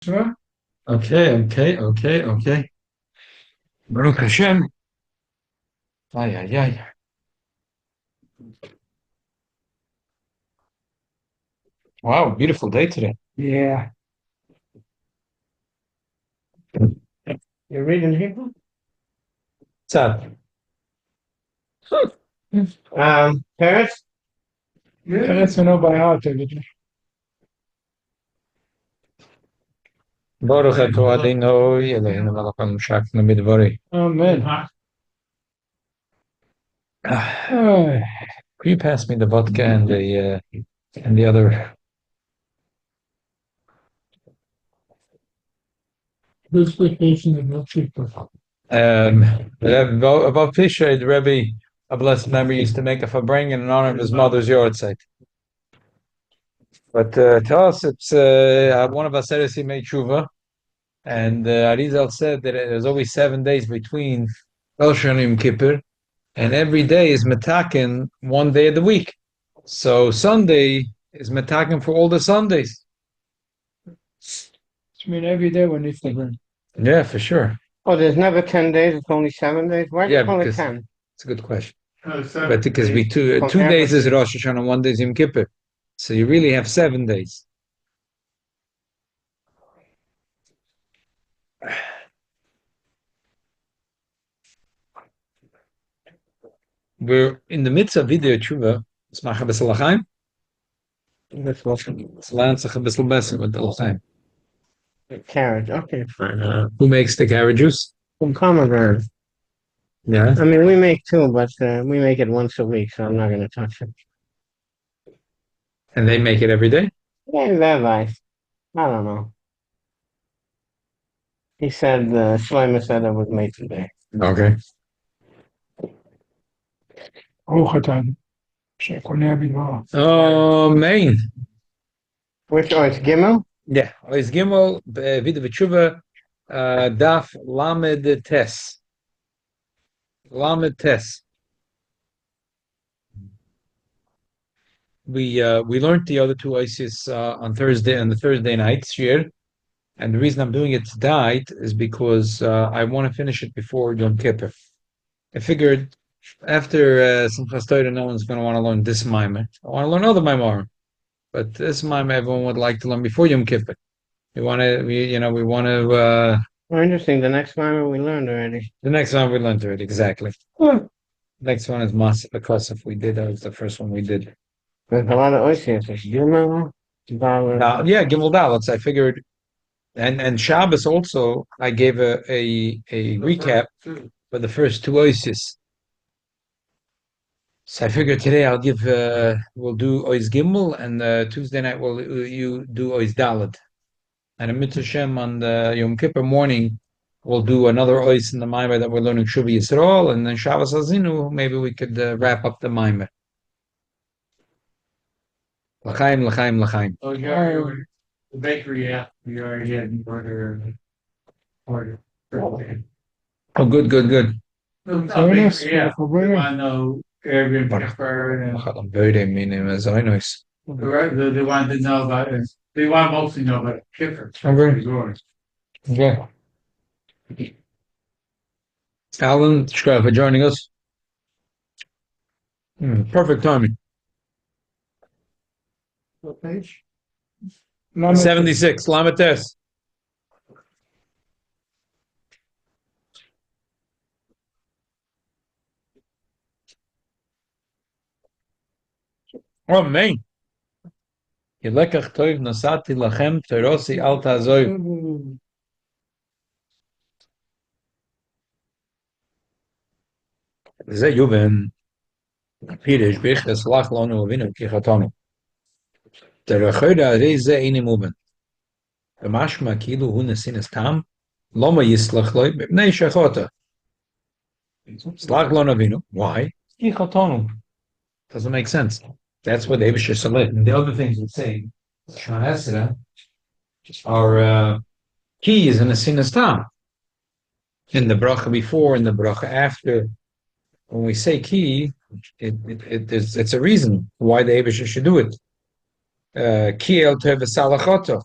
Sure. Okay. Baruch Hashem. Ay, ay, ay. Wow, beautiful day today. Yeah. You're reading Hebrew? What's up? Paris? Paris I know by heart, evidently. Baruch Ato Adino, Eloheinu melech haMashiach midvari. Amen. Could you pass me the vodka and the other? This vacation is not cheaper. About Tishrei, the Rebbe, a blessed memory, used to make a fabring in honor of his mother's yahrzeit. But to us, it's one of us said he made tshuva, and Arizal said that there's always 7 days between El Shana Yom Kippur, and every day is metaken 1 day of the week. So Sunday is metaken for all the Sundays. I mean, every day when it's the Yeah, for sure. Oh, there's never 10 days, it's only 7 days? Why do you call it 10? It's a good question. But because we two days is Rosh Hashanah, 1 day is Yom Kippur. So you really have 7 days. We're in the midst of video tshuva. Let's make a bisschen l'chaim. Let's learn sich a bisschen besser with the l'chaim. Carrot, okay, fine. Who makes the carrot juice? From pomegranate. Yeah. I mean, we make two, but we make it once a week, so I'm not going to touch it. And they make it every day? Yeah, that advice. I don't know. He said, Shlomo said it was made today. Okay. Oh, man. Which, it's Gimel? Yeah, it's Gimel, Vida V'Tshuva, Daf Lamed Tes. Lamed Tes. We learned the other two ISIS on the Thursday night shiur, and the reason I'm doing it tonight is because I want to finish it before Yom Kippur. I figured after Simchas Torah, no one's going to want to learn this Maimer. I want to learn other Maimer, but this Maimer everyone would like to learn before Yom Kippur. We want to. Oh, interesting. The next Maimer we learned already. The next one we learned already, exactly. Next one is Mas because if we did, that was the first one we did. There's a lot of oisias. There's Gimel, Dalet. Yeah, Gimel Dalets. I figured, and Shabbos also. I gave a recap for the first two oisias. So I figured today we'll do Ois Gimel, and Tuesday night you do Ois Dalet. And a Mitzvah Shem on the Yom Kippur morning, we'll do another Ois in the Maimer that we're learning Shuvi Yisrael, and then Shabbos Azinu, maybe we could wrap up the Maimer. L'chaim. Oh, the bakery, yeah. We already had an order. Oh, good. Bakery, yeah. I know Airbnb they wanted to know about it. They want mostly know about Kipper. Okay. Alan, Shkra for joining us. Perfect timing. What page? 76, Lamates. Oh, man. Yelekach toiv nasati lachem terosi al tazoiv. זה יובן, פירש ביחס לך לנו ובינו כיחתנו. תרחד הרי זה איני מובן. ומשמע כאילו הוא נסין סתם, למה יסלח לו מפני שחוטא. סלח לנו ובינו, why? כיחתנו. Doesn't make sense. That's what the Abishur Salit. And the other things we say, Shana Esra, are keys in the Sinastam. In the bracha before, in the bracha after. When we say key, it's a reason why the Abishur should do it. Ki el teve salachoto.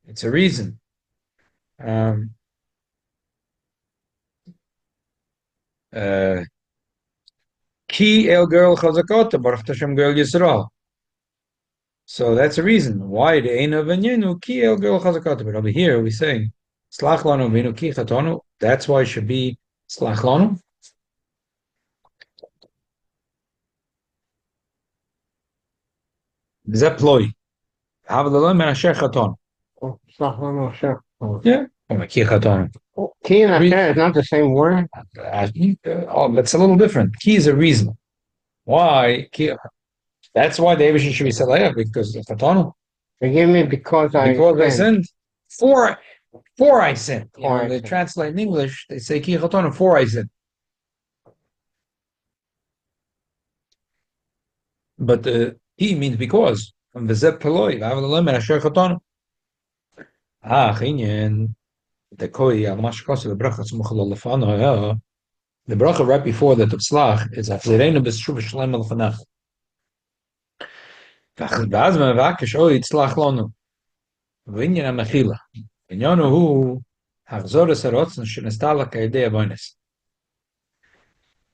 It's a reason. Um, uh, Ki el girl chazakota, Baruch Hashem girl Yisrael. So that's the reason why the Eina Vanyenu Ki El Gil Chazakata. But over here we're saying Slach Lanu Vinu Ki Chatonu. That's why it should be Slach Lanu. Zeploi. Havadaloi Men Asher Chaton. Sachlano Asher. Yeah. Ki Chatonu. Ki and Asher is not the same word. Oh, that's a little different. Ki is a reason. Why? Ki. That's why the Abish should be Salaya because of Chatonu. Forgive me because I sinned. For I sinned. You know, I they sinned. translate in English, they say Ki Chatonu, for I sinned. But he means because. From the Zeb Peloi, Avalolim and Asher Chatonu. Chinyan, the Koi, Almashkos, the Bracha, Smuchal Lefano, the Bracha right before the Tzlach is Afzirenu B'Shuv Shalem Lefanach. V'azma Vakish, Tzlach Lonu. V'inyan HaMechila. V'nyonu Hu, Hachzoras HaRotzen, Shenestala Ka'idei Avonis.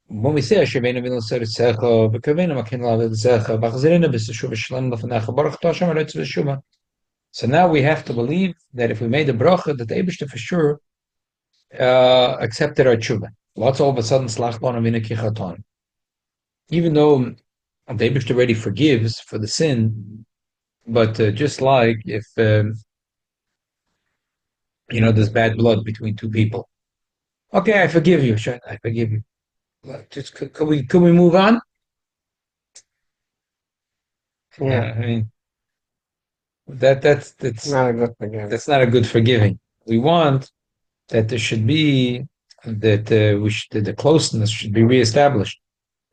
When we say Ashevenu V'nil Seretz Secha, V'kavenu Makin Lavid Secha, V'achzirenu B'Shuv Shalem Lefanach, Baruch Hashem Aretz V'Shuva. So now we have to believe that if we made the bracha, that the Eibishter for sure accepted our tshuva. Lots all of a sudden slach lanu v'ina ki chaton. Even though the Eibishter already forgives for the sin, but just like if there's bad blood between two people. Okay, I forgive you. Sure, I forgive you. Just could we move on? Yeah. I mean that's Not a good forgiveness. that's not a good forgiving. We want that there should be that the closeness should be reestablished.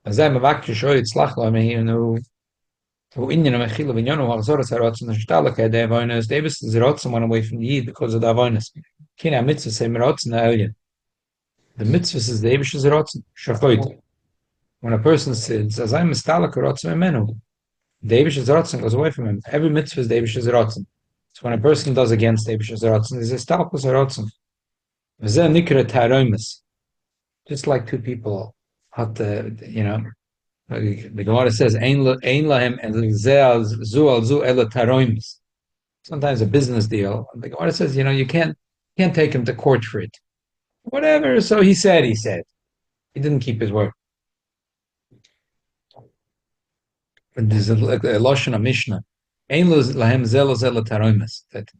As I'm about to show you, it's lach. I mean, Inyan Mechila Vinyonu Hachzoras Harotzen Shtalaka De Avonis. Davis is Rotzen went away from the Yid because of the Avonis. Kina Mitzvah say Rotzen Alien. The Mitzvah is the Davis is Rotzen Shachoit. When a person sins, as I'm Mistalaka Rotzen Menu, Davis is Rotzen goes away from him. Every Mitzvah is Davis is Rotzen. So when a person does against Davis is Rotzen, is a Stalkus Rotzen. V'zeh Nikra Taroimus. Just like two people had the Gemara says ein lahem and zu al zu ela taroims. Sometimes a business deal. The Gemara says, you can't take him to court for it. Whatever. So he said. He didn't keep his word. And there's a Lashon Mishnah. Ein lahem zelo zela taroims. That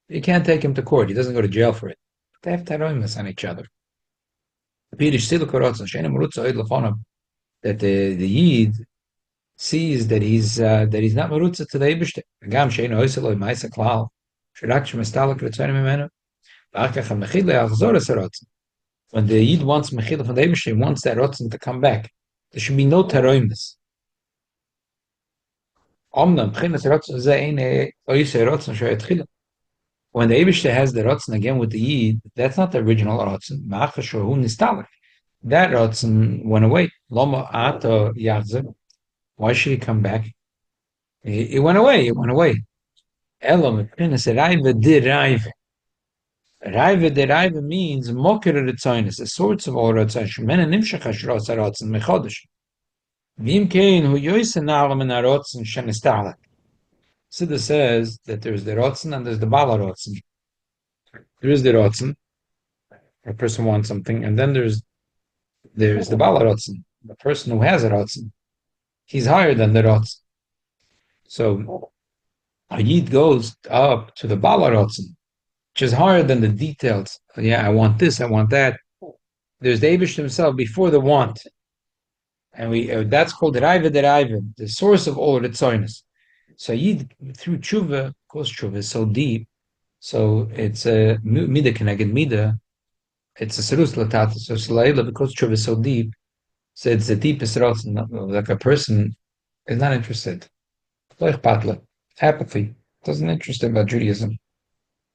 you can't take him to court. He doesn't go to jail for it. But they have taroims on each other. That the Yid sees that he's not marutza to the Eibishter. Gam sheinu oiseloi ma'isa klal. Shirak shemestalak retzonim imenu. V'achkach ha-mechila achzoras ha-rotzen. When the Yid wants mechila from the Eibishter, he wants that rotzen to come back. There should be no taroimus. Omnam b'chinas rotzen zeh ein oisei rotzen shoyatchila. When the Eibishter has the rotzen again with the Yid, that's not the original rotzen. Ma'achas shohu nistalak. That rotzen went away. Loma ato yachzer. Why should he come back? It went away. It went away. Elam raiva deraiva. Raiva deraiva means moker retzonis, the sorts of all retzonis. Shemena nimshach hashros harotzen mechodesh. Vim kein hu yoysen alam en harotzen shenistalak. Siddur says that there's the rotzen and there's the bala rotzen. There is the rotzen. A person wants something, and then there's the bala rotzen, the person who has a rotzen. He's higher than the rotzen. So a Yid goes up to the bala rotzen, which is higher than the details. Yeah, I want this, I want that. There's the Eibush himself before the want, and that's called the Raiva, the source of all ritzoinus. So Yid through tshuva, of course tshuva is so deep, so it's a mida keneged mida. It's a serus latata, so Slayla, because tshuva is so deep, so it's the deepest rotzen. Like a person is not interested. Like patla, apathy, doesn't interest him about Judaism.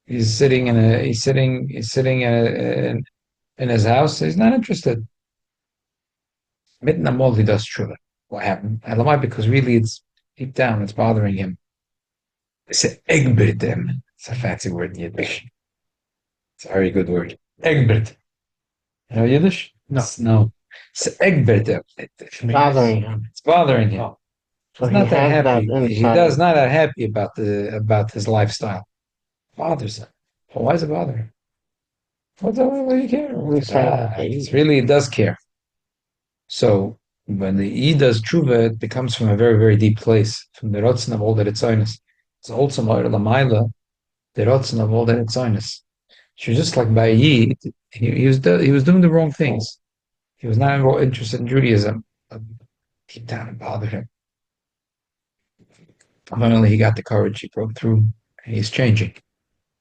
He's sitting in his house. He's not interested. Mitna Moldi does tshuva. What happened? Why? Because really, it's deep down. It's bothering him. It's a egbetem. It's a fancy word in Yiddish. It's a very good word. Egbert. You know Yiddish? No. No. It's Egbert. Bothering him. It's bothering him. Oh. So He's he not that has that happy. He inside. does not that happy about his lifestyle. Bothers him. Well, why is it bothering him? What do you care? It's really, it does care. So when the E does tshuva, it becomes from a very, very deep place, from the rotzen of all that it's honest. It's also Moira Lamaila, the rotzen of all that it's honest. She was just like by Yi, he was doing the wrong things. He was not interested in Judaism. Deep down it bothered him. Finally, he got the courage, he broke through, and he's changing.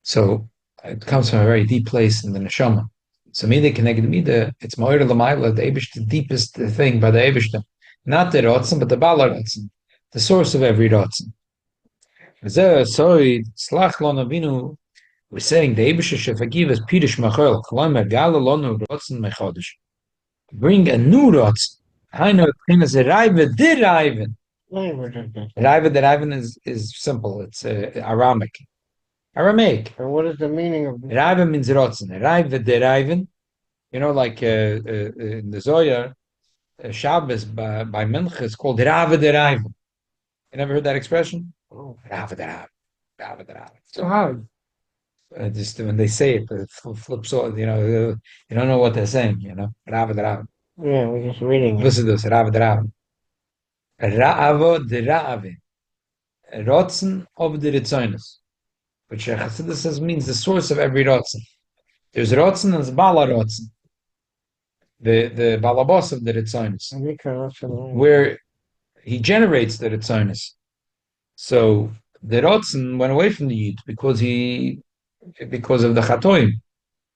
So it comes from a very deep place in the neshama. So Mida connected Mida, it's Moira Lamaila, the Abish, the deepest thing by the Abishtim. Not the Rotzen, but the Bala Rotzen, the source of every Rotzen. We're saying the Abish should forgive us Pirish Machel, Kolomer Gala Lonu Rotzen Mechodish. Bring a new Rotzen. I know it's a Raiva Diraiven. Raiva Diraiven is simple, it's Aramaic. And what is the meaning of this? Raiva means Rotzen. Raiva Diraiven. You know, like in the Zohar, Shabbos by Mincha is called Rava de Raiva. You never heard that expression? Oh. Rava de Rava. Rava de Rava. So hard. Just when they say it, it flips off, you don't know what they're saying, Rava de Rava. Yeah, we're just reading it. Listen to this, Rava de Rava. Ra'avo de Ra'ave. Rotzen of the Ritzoinus. Which Chassidus says means the source of every Rotzen. There's Rotzen and there's Bala Rotzen. The balabos of the Ritzonis, where he generates the Ritzonis. So the Rotzen went away from the Yid because of the Chatoim.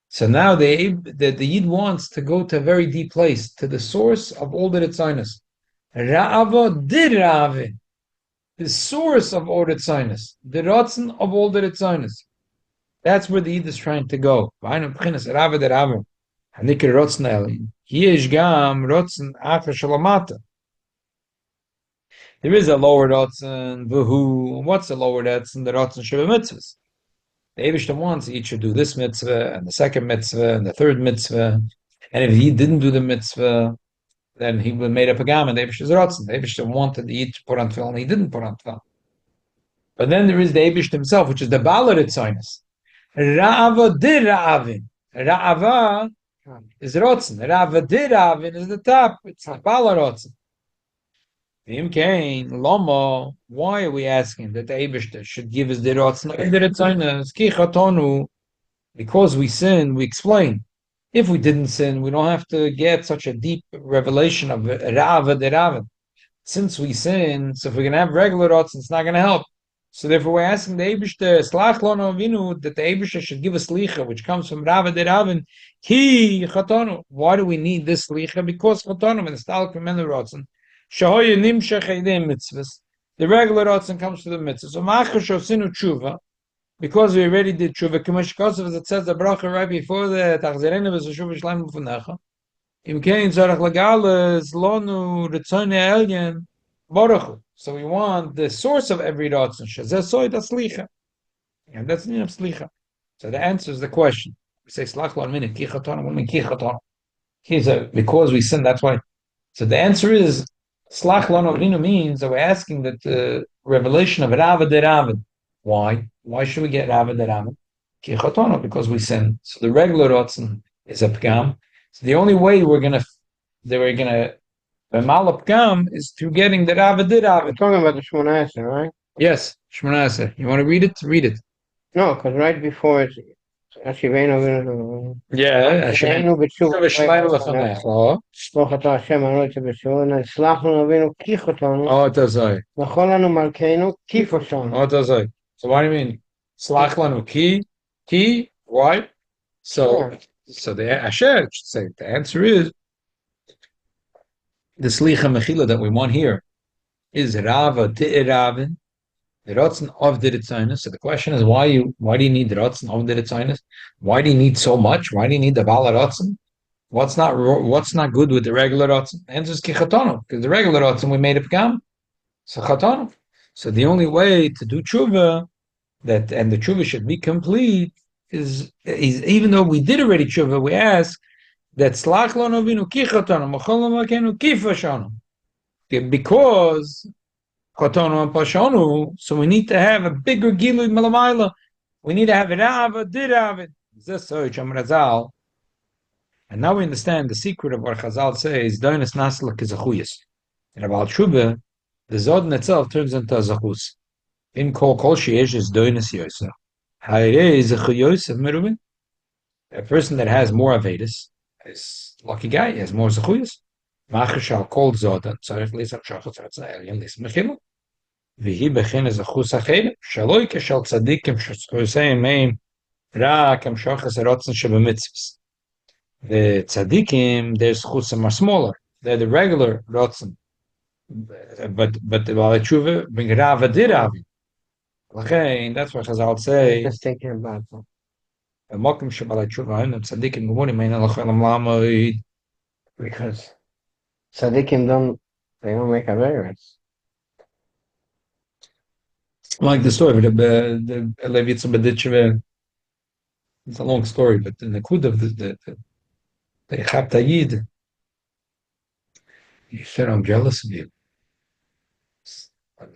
So now the Yid wants to go to a very deep place, to the source of all the Ritzonis. Ra'ava dirave, the source of all Ritzonis, the Rotzen of all the Ritzonis. That's where the Yid is trying to go. Hanikir rotzen elin. Yesh gam rotzen acher shalamata. There is a lower rotzen, v'hu. What's a lower rotzen? The rotzen sheba mitzvahs. The Eibishter wants each should do this mitzvah, and the second mitzvah, and the third mitzvah. And if he didn't do the mitzvah, then he would made up a gam, and the Eibishter's rotzen. The Eibishter wanted the Yid to put on tefillin, and he didn't put on tefillin. But then there is the Eibishter himself, which is the Bala Ritzoinus. Ra'ava dira'avin. Ra'ava is Rotzen. Rava Diravin is the top. It's Bala Rotzen. V'imkein Lomo. Why are we asking that the Eibishter should give us the Rotzen? Because we sin, we explain. If we didn't sin, we don't have to get such a deep revelation of Rava Diravin. Since we sin, so if we're going to have regular Rotzen, it's not going to help. So therefore, we're asking the Eibishter, Slach Lono Avinu, that the Eibishter should give us Slicha, which comes from Rava Diravin. Ki Chatonu. Why do we need this Slicha? Because Chatonu, and the Stalk from the Rotzen, Shahoya Nimshach Eidem Mitzvahs. The regular Rotzen comes to the Mitzvahs. So Machash Osinu Tshuva, because we already did Tshuva, Kamash Kosev, as it says the bracha right before the Tachzerenu V'Shuva Shlaim V'Funecha. Im Kein Zarach Lagales, Lonu, Ritzone Elyen, Baruch. So we want the source of every rotzen. Shazesoy das slicha, and that's the name of slicha. So the answer is the question. We say slach lo minute kichaton. What mean kichaton? Because we sin. That's why. So the answer is slach lo novinu means that we're asking that the revelation of Rava de Ravid. Why? Why should we get Rava de Ravid? Kichaton, because we sin. So the regular rotzen is a pgam. So the only way we're gonna the Malap Gam is through getting the Rava Did Rava. We're talking about the Shmona Esrei, right? Yes, Shmona Esrei. You want to read it? Read it. No, because right before it's Ashivenu. Yeah, Ashivenu b'tshuva. Baruch atah Hashem Anoite b'tshuva. And Slach Lanu Avinu Kichotanu. Oh, it does I. V'chol Lanu Malkeinu Kifotanu. Oh, it does I. So what do you mean? Slach Lanu Ki? Why? So the Asher should say the answer is the Slicha Mechila that we want here is Rava De'eravin, the Rotzen of the Ritzainus. So the question is, why do you need the Rotzen of the Ritzainus? Why do you need so much? Why do you need the Bala Rotzen? What's not good with the regular Rotzen? The answer is Kichatonu, because the regular Rotzen we made a Pgam. So Chatonu. So the only way to do tshuva, and the tshuva should be complete, is even though we did already tshuva, we ask that slach lo novinu kichotanu machol makenu kifashanu, because chotanu and pashanu. So we need to have a bigger gilui malamayla. We need to have it ava did it. This so Razal. And now we understand the secret of what Chazal says. Doinus naslak is a chuyas. And about tshuva, the zod itself turns into a zachus. In kol sheyesh is doinus yosa. Hayre is a chuyos merubin. A person that has more avedis is lucky guy. He has more zachuyas. Machashal kol zodan. Tzarich lisach shachos ratzayel yin lis mechilu. V'hi bechin is a chus achele. Shaloi keshal tzadikim shosayim meim ra kem shachos erotzen shebemitzvus. The tzaddikim, their chutzim are smaller. They're the regular rotzen. But the Balei bring Rava diravi. Okay, that's what Chazal say. Just thinking about that. The mokim shebalei tshuva and tzaddikim gemurim ein alachelam lamoid. Because tzaddikim don't make a variance. Like the story of the Levitzim B'ditcheve. It's a long story, but in the kud of the Chabtayid, he said, I'm jealous of you.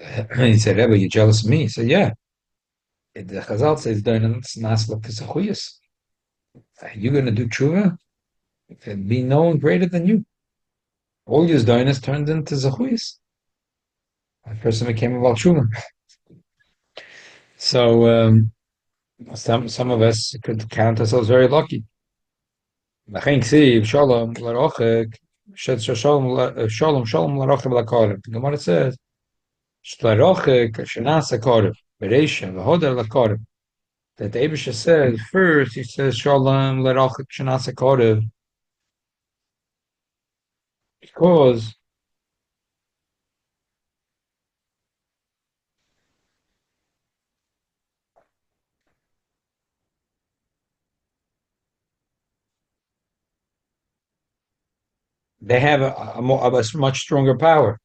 And he said, Rebbe, you jealous of me? He said, yeah. The Chazal says, are you going to do tshuva? If it be no one greater than you. All your doinus turned into zachuyas. A person became a tshuva. So some of us could count ourselves very lucky. The Gemara says, that the Eibusha says, first he says, Shalom Lerochek Shanasa Korev, because they have a much stronger power.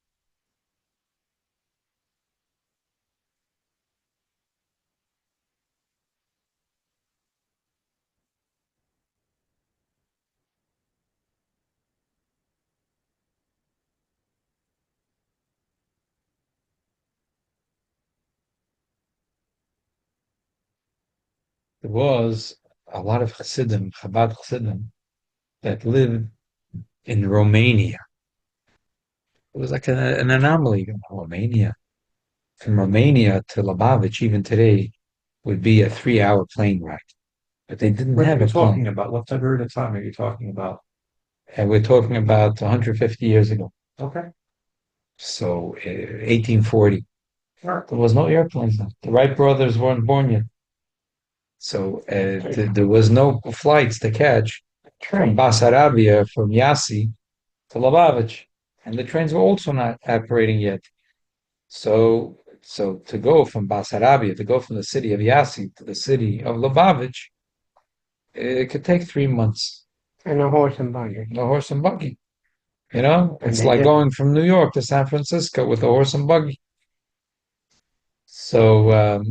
There was a lot of Chassidim, Chabad Chassidim, that lived in Romania. It was like an anomaly in Romania. From Romania to Lubavitch, even today, would be a 3-hour plane ride. But they didn't What are have you a plane. talking about? What period of time are you talking about? And we're talking about 150 years ago. Okay. So 1840. Sure. There was no airplanes then. The Wright brothers weren't born yet. So there was no flights to catch from Basarabia, from Yassi to Lubavitch. And the trains were also not operating yet. So to go from Basarabia, to go from the city of Yassi to the city of Lubavitch, it could take 3 months. And a horse and buggy. A horse and buggy. You know, And it's they like did. going from New York to San Francisco with a horse and buggy. So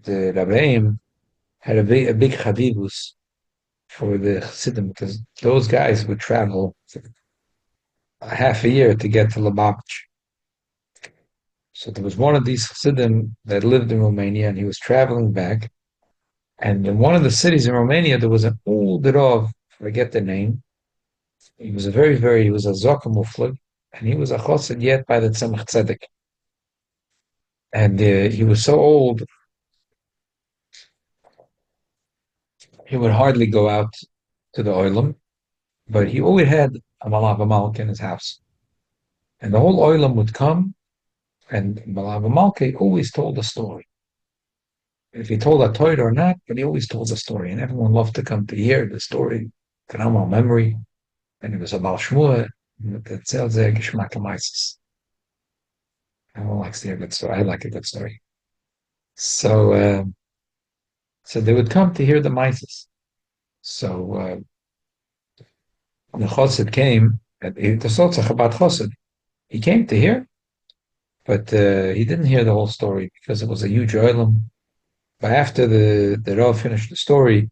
the Rabbeim had a big chavivus for the Chassidim, because those guys would travel a half a year to get to Lubavitch. So there was one of these Chassidim that lived in Romania, and he was traveling back. And in one of the cities in Romania, there was an old Rav, I forget the name. He was he was a Zoka Muflag, and he was a Chassid yet by the Tzemach Tzedek. And he was so old, he would hardly go out to the Oilam, but he always had a Malav Malka in his house. And the whole Oilam would come, and Malav Malka always told a story. If he told a Torah or not, but he always told a story, and everyone loved to come to hear the story, Kanama memory, and it was about Shmuel, that tells a Geshmak Amaisis. Everyone likes to hear a good story. I like a good story. So they would come to hear the Mises. So the Chassid came, the Sotza Chabad Chassid. He came to hear, but he didn't hear the whole story because it was a huge oilam. But after the Rav finished the story,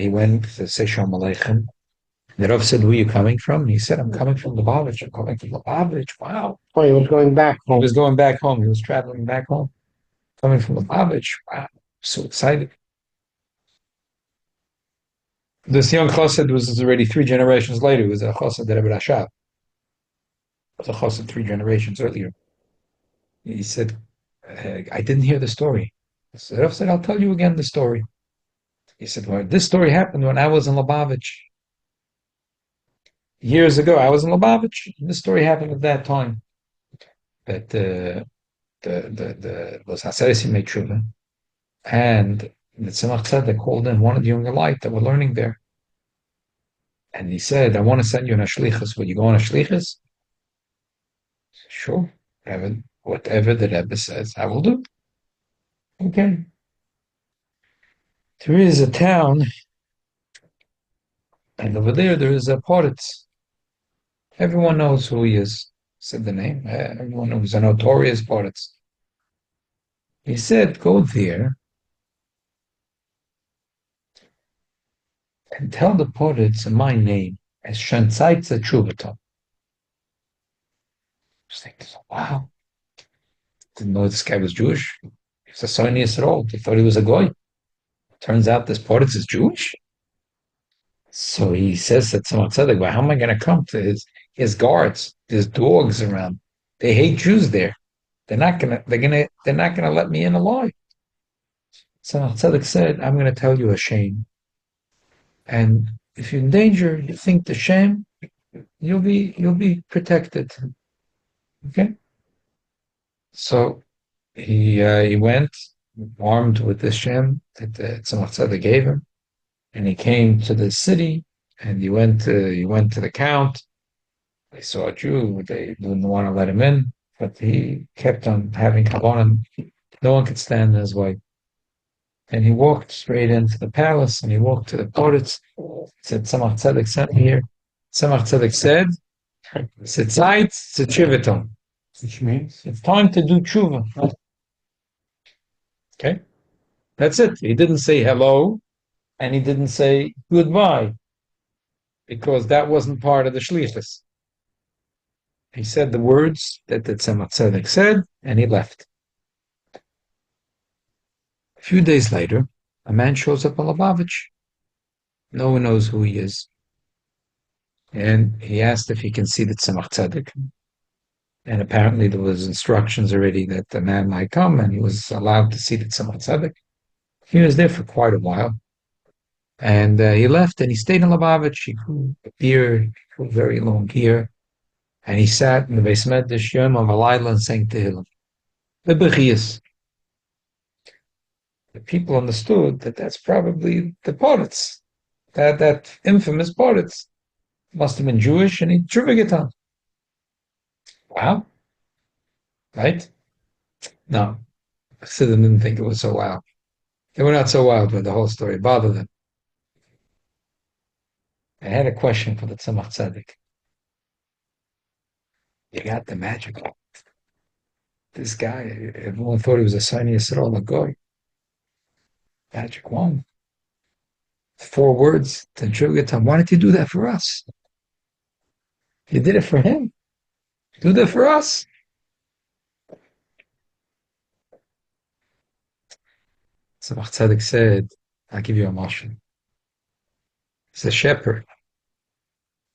he went to say Shalom Aleichem. The Rav said, "Who are you coming from?" He said, "I'm coming from Lubavitch. I'm coming from Lubavitch." Wow. Oh, he was going back He home. was going back home. He was traveling back home, coming from Lubavitch. Wow. So excited. This young chassid was already 3 generations later. He was a chassid that Rebbe Rashab. Was a chassid 3 generations earlier. He said, "I didn't hear the story." So Rav said, "I'll tell you again the story." He said, "Well, this story happened when I was in Lubavitch. Years ago, I was in Lubavitch. This story happened at that time. That the was Hasaresim made tshuva, and the Tzemach Tzedek called in one of the younger light that were learning there, and he said, "I want to send you on a shlichus. Will you go on a shlichus?" Sure, whatever the Rebbe says, I will do. Okay. There is a town, and over there is a poritz. Everyone knows who he is. Said the name. Everyone knows a notorious poritz. He said, "Go there and tell the poritz in my name as Shansaitza Chubaton." I was thinking, wow, didn't know this guy was Jewish. He was a Sonius at all. They thought he was a goy. Turns out this poritz is Jewish. So he says that someone said, "Well, how am I going to come to his guards? There's dogs around. They hate Jews there. They're not gonna let me in alive." So Tzedek said, "I'm going to tell you a shame, and if you're in danger, you think the shame, you'll be protected." Okay. So he went armed with the shem that the Tzemach Tzedek gave him, and he came to the city, and he went to the count. They saw a Jew. They didn't want to let him in, but he kept on having kavanim. No one could stand in his way. And he walked straight into the palace, and he walked to the poritz. Said, "Tzemach Tzedek sent me here." Tzemach Tzedek said, "Sitzait tzichiviton," which means it's time to do tshuva. Okay, that's it. He didn't say hello, and he didn't say goodbye, because that wasn't part of the shlichus. He said the words that the Tzemach Tzedek said, and he left. A few days later, a man shows up in Lubavitch. No one knows who he is. And he asked if he can see the Tzemach Tzedek. And apparently there was instructions already that the man might come, and he was allowed to see the Tzemach Tzedek. He was there for quite a while. And he left, and he stayed in Lubavitch. He grew a beard, he grew very long hair. And he sat in the Beis Medrash Yom of Alayla and sang Tehillim. The Bechias. The people understood that that's probably the poritz, that infamous poritz. Must have been Jewish, and he tshuva. Wow. Right? No. Chassidim didn't think it was so wild. They were not so wild with the whole story. It bothered them. I had a question for the Tzemach Tzedek. You got the magic. This guy, everyone thought he was a Sinai Yisrael, a goy. Magic wand. 4 words to tshuva. Why didn't you do that for us? You did it for him. Do that for us. Tzemach Tzedek said, "I'll give you a mashal. It's a shepherd.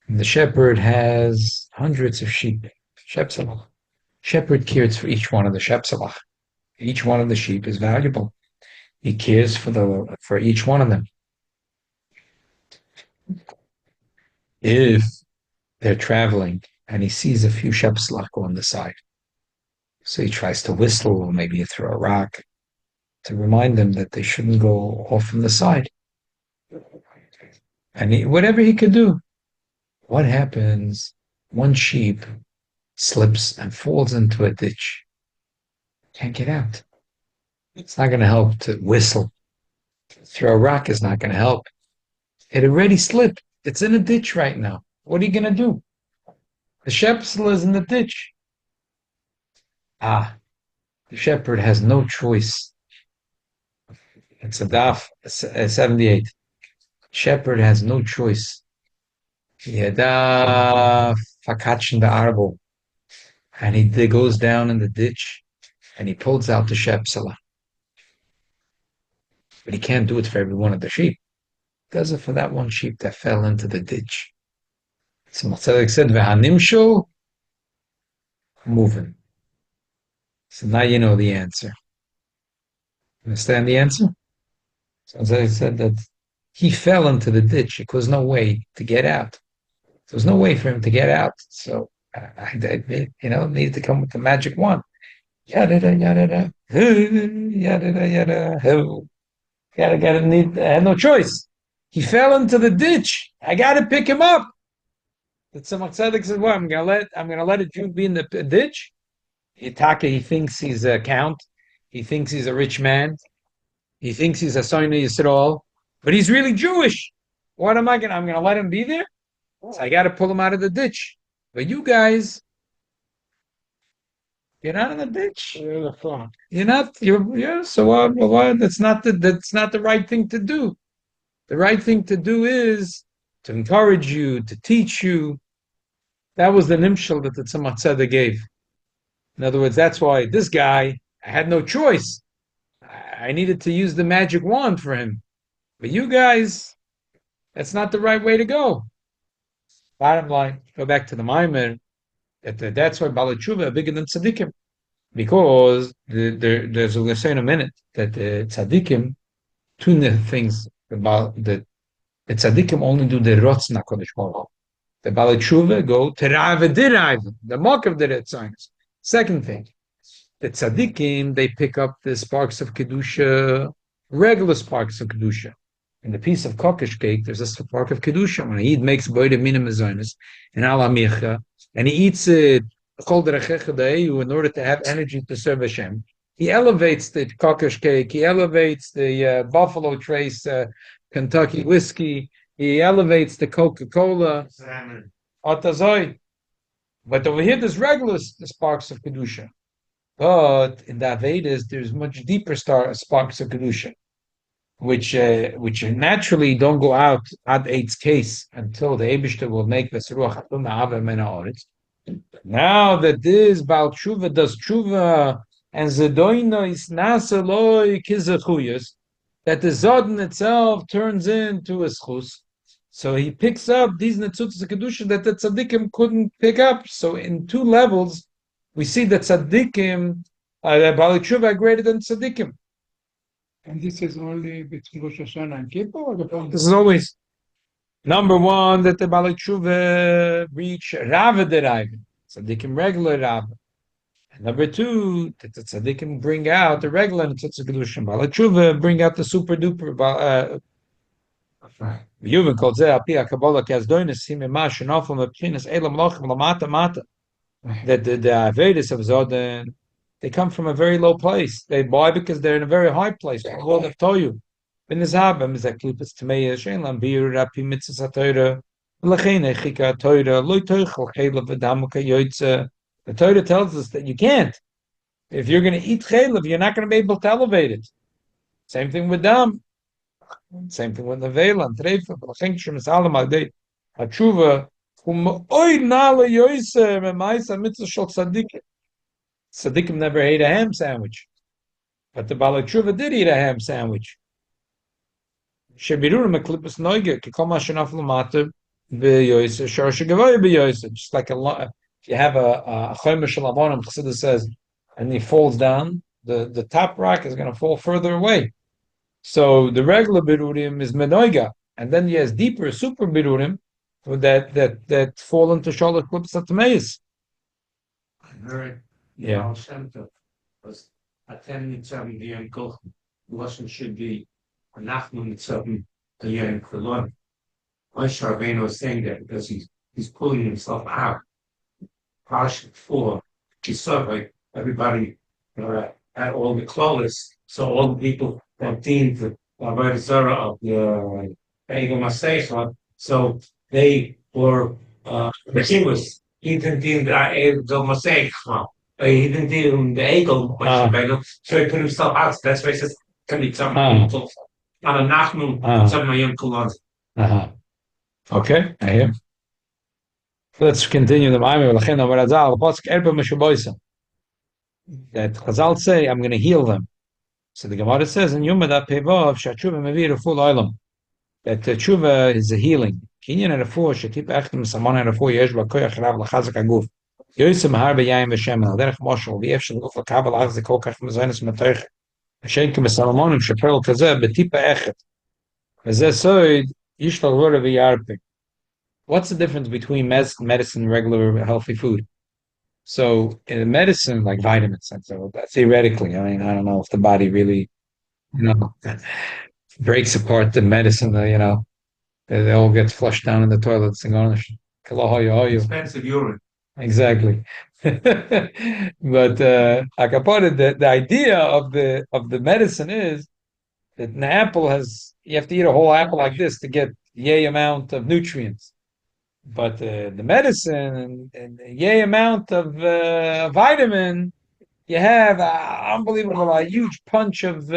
And the shepherd has hundreds of sheep. Shepselach. Shepherd cares for each one of the shepselach. Each one of the sheep is valuable. He cares for each one of them. If they're traveling and he sees a few shepselach on the side, so he tries to whistle or maybe throw a rock to remind them that they shouldn't go off on the side. And whatever he could do. What happens? One sheep slips and falls into a ditch. Can't get out. It's not going to help to whistle. Throw a rock is not going to help. It already slipped. It's in a ditch right now. What are you going to do? The shepherd is in the ditch. The shepherd has no choice It's a daf 78. Shepherd has no choice. Yada fakatchen the arbo. And he goes down in the ditch and he pulls out the shepsela. But he can't do it for every one of the sheep. He does it for that one sheep that fell into the ditch. So Tzedek said, V'hanimshu, moving. So now you know the answer. Understand the answer? So Tzedek said that he fell into the ditch. There was no way to get out. There was no way for him to get out. So I needed to come with the magic wand. Yada yada yada yada. I had no choice. He fell into the ditch. I gotta pick him up. That Tzemach Tzedek says, "Well, I'm gonna let a Jew be in the ditch." Itaka, he thinks he's a count. He thinks he's a rich man. He thinks he's a son of Yisrael, but he's really Jewish. What am I gonna? I'm gonna let him be there. So I gotta pull him out of the ditch. But you guys, you're not in the ditch. You're in the flock. You're not. Yeah. So what? That's not the right thing to do. The right thing to do is to encourage you, to teach you. That was the nimshal that the Tzemach Tzedek gave. In other words, that's why this guy, I had no choice. I needed to use the magic wand for him. But you guys, that's not the right way to go. Bottom line, go back to the Maimer. That's why Baalei Teshuva are bigger than tzaddikim. Because there's a say in a minute that the tzaddikim, two things about the tzaddikim only do the rots HaKadosh Baruch Hu. The Baalei Teshuva go terave derive, the mock of the Retzainus. Second thing, the tzaddikim, they pick up the sparks of kedusha, regular sparks of kedusha. In the piece of kokish cake, there's a spark of kedusha. When a Yid makes boide minim mezainis in al amicha, and he eats it in order to have energy to serve Hashem, he elevates the kokish cake, he elevates the Buffalo Trace Kentucky whiskey, he elevates the Coca-Cola, Otazoi. But over here, there's regular sparks of kedusha. But in the Avedas, there's much deeper sparks of kedusha, which naturally don't go out ad eight's case until the Eibishter will make the Seruach Hatum Ha'aveh Min Ha'aretz. Now that this Baal Tshuva does Tshuva and Zedoino is Nasa Loi Kizachuyas, that the Zodin itself turns into a schus. So he picks up these Netzutzes Kedusha that the Tzaddikim couldn't pick up. So in two levels, we see that Tzaddikim, Baalei Teshuva are greater than Tzaddikim. And this is only between Rosh Hashanah and Kippur, or the whole? This is always number one, that the Baalei Teshuva reach Rava Deraiva, Tzaddikim regular Rava. And number two, that the Tzaddikim bring out the regular Netzutzes Kedusha. Baalei Teshuva bring out the super duper. Yuvin called Zeh Api HaKabbalah Kazdoinis Himimash and Ofel Mepchinas Elam Lochem Lamata Mata. That the Avedas of Zoden, they come from a very low place. Why? Because they're in a very high place. The world of Toyu. In this Habam is that Klipas Tameya Shein Lambir Rapi Mitzvah Torah Lachene Chika Torah Loi Toichel Chelav V'Damuka Yoitza. The Torah tells us that you can't. If you're going to eat Chelav, you're not going to be able to elevate it. Same thing with Dam. Same thing with the Vela and Treifa. Lacheng Shem Salam Adei Hatshuva. Tzaddikim never ate a ham sandwich, but the Baalei Teshuva did eat a ham sandwich. Just like if you have a chomesh shalabonim, Chassidus says, and he falls down, the top rock is going to fall further away. So the regular birurim is menoiga, and then he has deeper super birurim that fall into Shalach Klipas HaTameis. I heard Yeah. Baal Shem Tov was attending some Yom Kochen. Wasn't should be a Nachman something a Yom Kolon. Moshe Rabbeinu was saying that because he's pulling himself out. Parashat 4, he saw like everybody had all the clothes, so all the people that deemed the Avodah Zarah of the Egel Maseicha, so they were the king was he didn't deem the Egel Maseicha. He didn't deem the Egel, so he put himself out. So that's why he says Nachman Tzavim Yom Kulon. Okay, I hear. Let's continue the Ma'amim. That Chazal say, I'm going to heal them. So the Gemara says in Yom Pevov, Shatshuva Mevir full oilam. That tshuva is a healing. Kinyan and a four, Shatip Echtim, Samon and a four, Yesh Bakoyach Rav Lachazak Aguf. Yosem Harbe Yaim Veshem, Derech Moshel, Viev Shal Guf, Kabal Achzik, Kokach Mazanis Matoich, Shenkim Salomonim, Shapel Kazeb, Betipa Echet. Soid, Yishtal Vore V'yarpe. What's the difference between medicine and regular healthy food? So in medicine, like vitamins, and so theoretically, I mean, I don't know if the body really, breaks apart the medicine, they all get flushed down in the toilets and gone. Expensive urine. Exactly. But the idea of the medicine is that an apple you have to eat a whole apple like this to get yay amount of nutrients. But the medicine and yay amount of vitamin, you have unbelievable, a huge punch of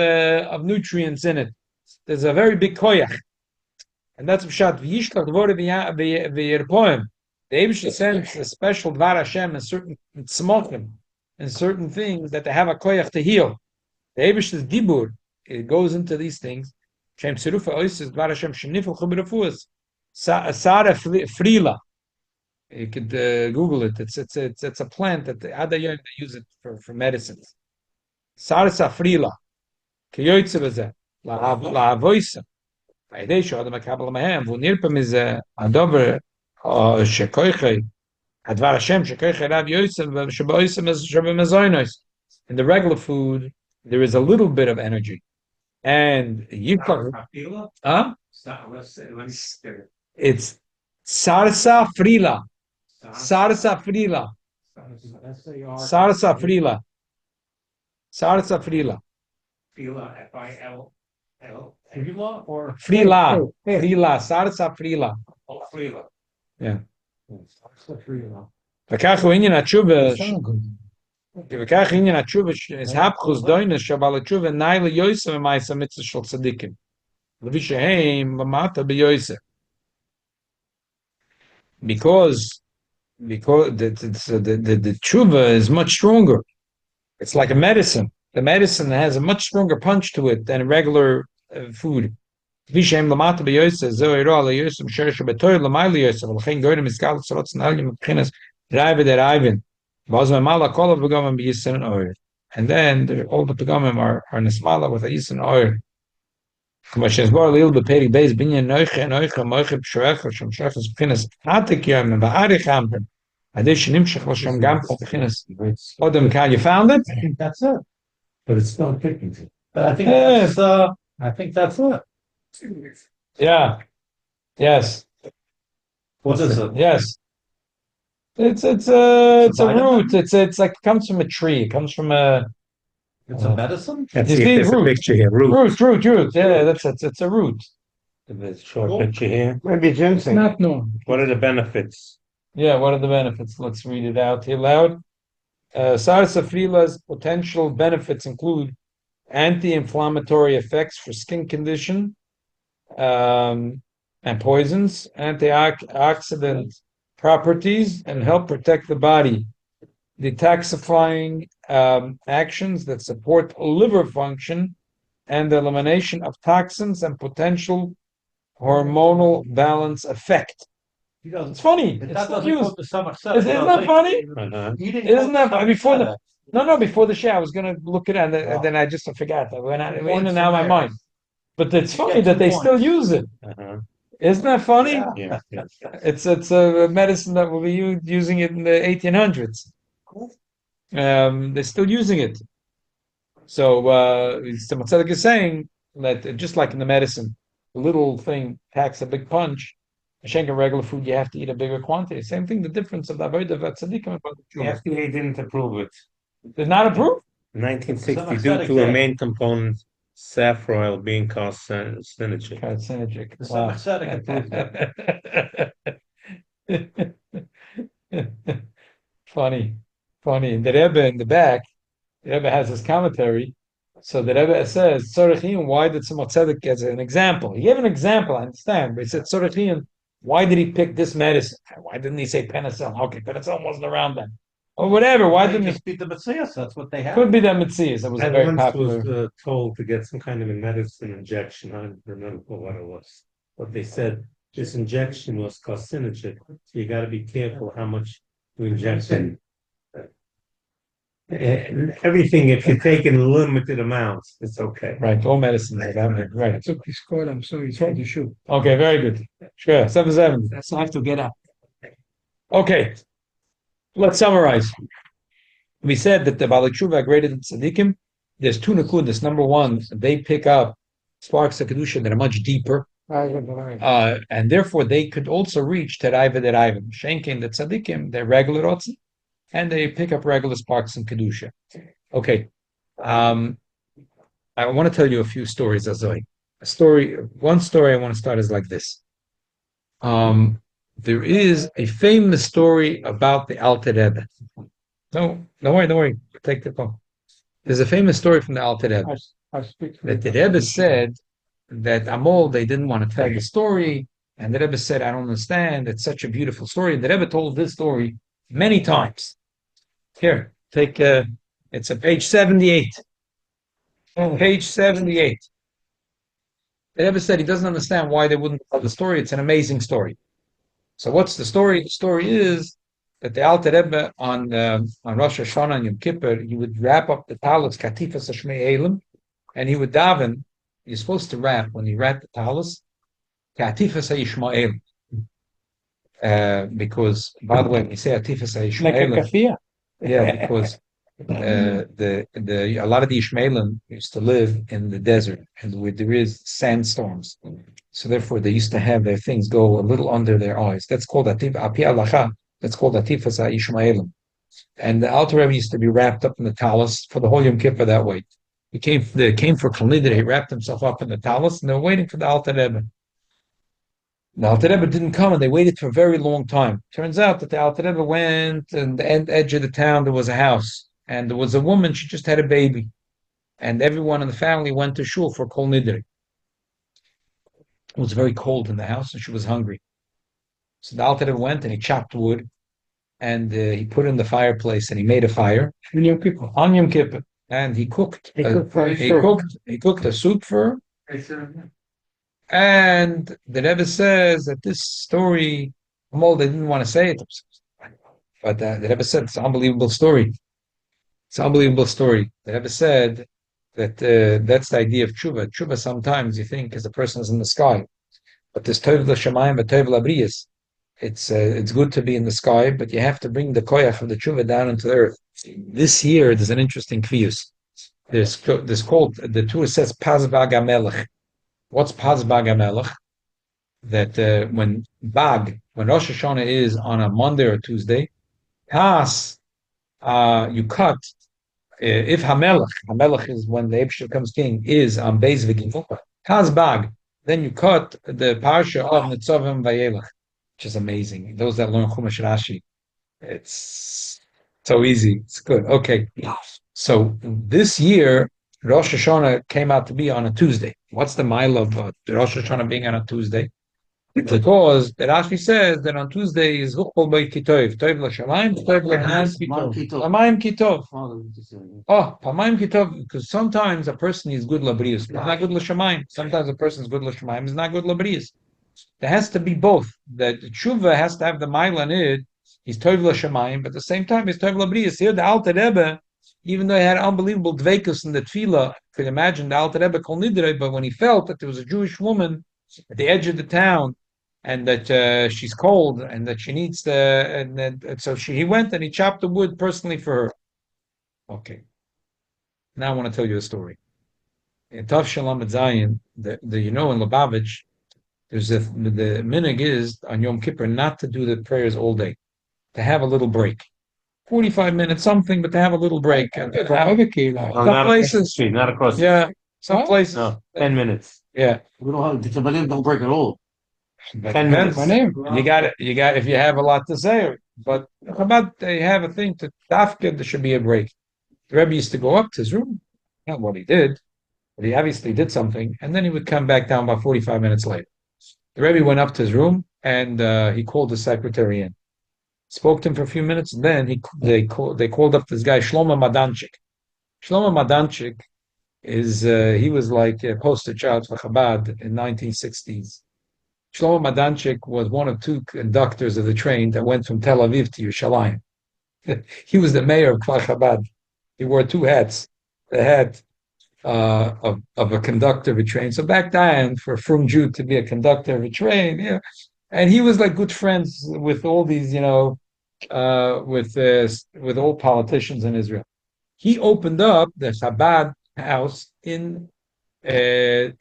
nutrients in it. There's a very big koyach, and that's pshat. V'yishlach dvore v'yirpoim. The Eibush sends a special dvar Hashem in certain tzmokim, in certain things that they have a koyach to heal. The Eibush's dibur, it goes into these things. Shem serufa oises dvar Hashem shenifel chubrafuas. Sara frila. You could Google it. It's a plant that the Adayim use it for medicines. Sara frila. Kiyoytze b'zeh. La'avoisa. V'ayidei sho adam hakabel mahem. V'nirpem is a dover shekoichei. Advar Hashem shekoichei Rav Yosef shebaoisem is shebemezoinos. In the regular food, there is a little bit of energy. And it's sarsa frila. Sarsa frila. Sarsa frila. Sarsa frila. Frila, F-I-L-L. Frila or Frila. Frila. Sarsa frila. Oh, Frila. Yeah. Frila. וכך הוא עניין התשובה, וכך עניין התשובה, is הפכוס דוינס שבעל התשובה ניילה יויסה ומייסה מצווה של צדיקים. לפי שהם למטה ביויסה. Because the tshuva is much stronger. It's like a medicine. The medicine has a much stronger punch to it than regular food. Vishem lamata b'yosef zoyro ala yosef sheresh betoy lamayli yosef l'chein goyim miskal tzarotznalim b'chinas raiva der raivin v'azma mala kolav b'gamim b'yisin oir. And then all the b'gamim are nesmala with a yisin oir. K'mashes bar lil b'peri beis binyan noiche moiche b'shorecha shem shechas b'chinas hatik yom v'arich amrim adei shenimshech l'shem gam b'chinas odem kal. You found it? I think that's it. But it's still kicking. But I think that's it. Yeah. Yes. What is it? Yes. It's a root. It's like it comes from a tree. It comes from a. It's a medicine? Let's You see see if there's a root. picture here. Root. Root. Yeah, it's a root. There's a short picture here. Maybe ginseng. Not known. What are the benefits? Yeah, what are the benefits? Let's read it out here loud. Sarsafila's potential benefits include anti-inflammatory effects for skin condition, and poisons, antioxidant properties, and help protect the body. Detoxifying actions that support liver function and the elimination of toxins and potential hormonal balance effect. It's funny. It's not used. Isn't that funny? Uh-huh. Isn't that before the before the show? I was going to look it at, and then I just forgot. It went in and out of my mind. But it's funny that they still use it. Uh-huh. Isn't that funny? Yeah. It's a medicine that will be using it in the 1800s. They're still using it. So Tzemach Tzedek is saying that just like in the medicine, the little thing packs a big punch. Schenken regular food, you have to eat a bigger quantity. Same thing. The difference of the avodah of tzaddikim about the The FDA didn't approve it. Did not approve. 1960, due to a main component, saffron oil being carcinogenic. Carcinogenic. The Wow. Tzemach Tzedek approved Funny. The Rebbe in the back, the Rebbe has his commentary. So the Rebbe says, Tzorechiyun, why did Tzemach Tzedek as an example? He gave an example, I understand, but he said, Tzorechiyun, why did he pick this medicine? Why didn't he say penicillin? Okay, penicillin wasn't around then. Or whatever, why They didn't he? just beat the Matthias, that's what they have. Could be that Mitzias, that was a I very once popular. was told to get some kind of a medicine injection. I don't remember what it was. But they said this injection was carcinogenic. So you got to be careful how much you inject in. Everything, if you take in limited amounts, it's okay. Right, all medicine, right. I took this call, I'm sorry, it's for the show. Okay, very good. Sure, 7-7. That's I have to get up. Okay, let's summarize. We said that the Baalei Tshuva are greater than Tzaddikim. There's two nakudas. Number one, they pick up sparks of Kedusha that are much deeper, and therefore they could also reach Teraiva Deraiva. Shenkin, the Tzaddikim, they're regular Otzi, and they pick up regular sparks in Kedusha. Okay. I want to tell you a few stories, Azoi. One story I want to start is like this. There is a famous story about the Alter Rebbe. No, don't worry. Take the phone. There's a famous story from the Alter Rebbe that the Rebbe said that Amol, they didn't want to tell the story, and the Rebbe said, I don't understand, it's such a beautiful story. And the Rebbe told this story many times. Here, take it's a page 78. Page 78. The Rebbe said he doesn't understand why they wouldn't tell the story. It's an amazing story. So what's the story? The story is that the Alter Rebbe on Rosh Hashanah and Yom Kippur, he would wrap up the talis katifas hashmei elim, and he would daven. You're supposed to wrap when you wrap the talis katifas ha'yishmael, because by the way, when you say katifas ha'yishmael, yeah, because a lot of the Ishmaelim used to live in the desert and where there is sandstorms, so therefore they used to have their things go a little under their eyes. That's called atif api alacha. That's called atifas ha'yishmaelim. And the Alter Rebbe used to be wrapped up in the talis for the whole Yom Kippur that way. They came for Kol Nidre. He wrapped himself up in the talis, and they were waiting for the Alter Rebbe. The Alter Rebbe didn't come, and they waited for a very long time. Turns out that the Alter Rebbe went, and the edge of the town there was a house, and there was a woman. She just had a baby, and everyone in the family went to shul for Kol Nidre. It was very cold in the house, and she was hungry. So the Alter Rebbe went and he chopped wood, and he put it in the fireplace, and he made a fire on Yom Kippur, and he cooked. He cooked a soup for her. And the Rebbe says that this story, well, they didn't want to say it, but the Rebbe said it's an unbelievable story. It's an unbelievable story. The Rebbe said that that's the idea of tshuva. Tshuva sometimes you think is the person is in the sky, but there's tov l'shamayim and tov l'briyas. It's good to be in the sky, but you have to bring the koyach of the tshuva down into the earth. This year there's an interesting kviyus. There's called, the Torah says Paz Bag HaMelech. What's Paz Bag HaMelech? That when Rosh Hashanah is on a Monday or Tuesday, Pas, you cut. If Hamelech is when the Eibshter becomes king, is on Beis V'Gimel, Pas Bag, then you cut the parsha of Nitzavim Vayelech, which is amazing. Those that learn Chumash Rashi, it's so easy. It's good. Okay. So this year, Rosh Hashanah came out to be on a Tuesday. What's the mile of Rosh Hashanah being on a Tuesday? Because the Rashi says that on Tuesday is Huchol Beit Kitov, Tov l'Shamayim, Tov l'Hamayim Kitov. Oh, Pamayim Kitov, because sometimes a person is good l'Brius, but not good l'Shamayim. Sometimes a person is good l'Shamayim, is not good l'Brius. There has to be both. The tshuva has to have the mile on it. He's Tov l'Shamayim, but at the same time he's Tov l'Brius. Here the Alter Rebbe, even though he had unbelievable dveikus in the tefillah, could imagine the Alter Rebbe Kol Nidre, but when he felt that there was a Jewish woman at the edge of the town, and that she's cold, and that she needs he went and he chopped the wood personally for her. Okay. Now I want to tell you a story. In Tav Shalom Zayin, in Lubavitch, there's the minhag is on Yom Kippur not to do the prayers all day, to have a little break. 45 minutes, something, but to have a little break. And some places, not across the yeah, some places. No, 10 minutes. Yeah. We don't have, the don't break at all. 10 minutes. You got it. If you have a lot to say, but how about they have a thing to dafka? There should be a break. The Rebbe used to go up to his room not what he did, but he obviously did something, and then he would come back down about 45 minutes later. The Rebbe went up to his room and he called the secretary in, spoke to him for a few minutes, and then they called up this guy Shlomo Madanchik. Shlomo Madanchik he was like a poster child for Chabad in 1960s. Shlomo Madanchik was one of two conductors of the train that went from Tel Aviv to Yerushalayim. He was the mayor of Kfar Chabad. He wore two hats: the hat of a conductor of a train. So back then, for a Frum Jew to be a conductor of a train, yeah, and he was like good friends with all these, with all politicians in Israel. He opened up the Chabad house in Ben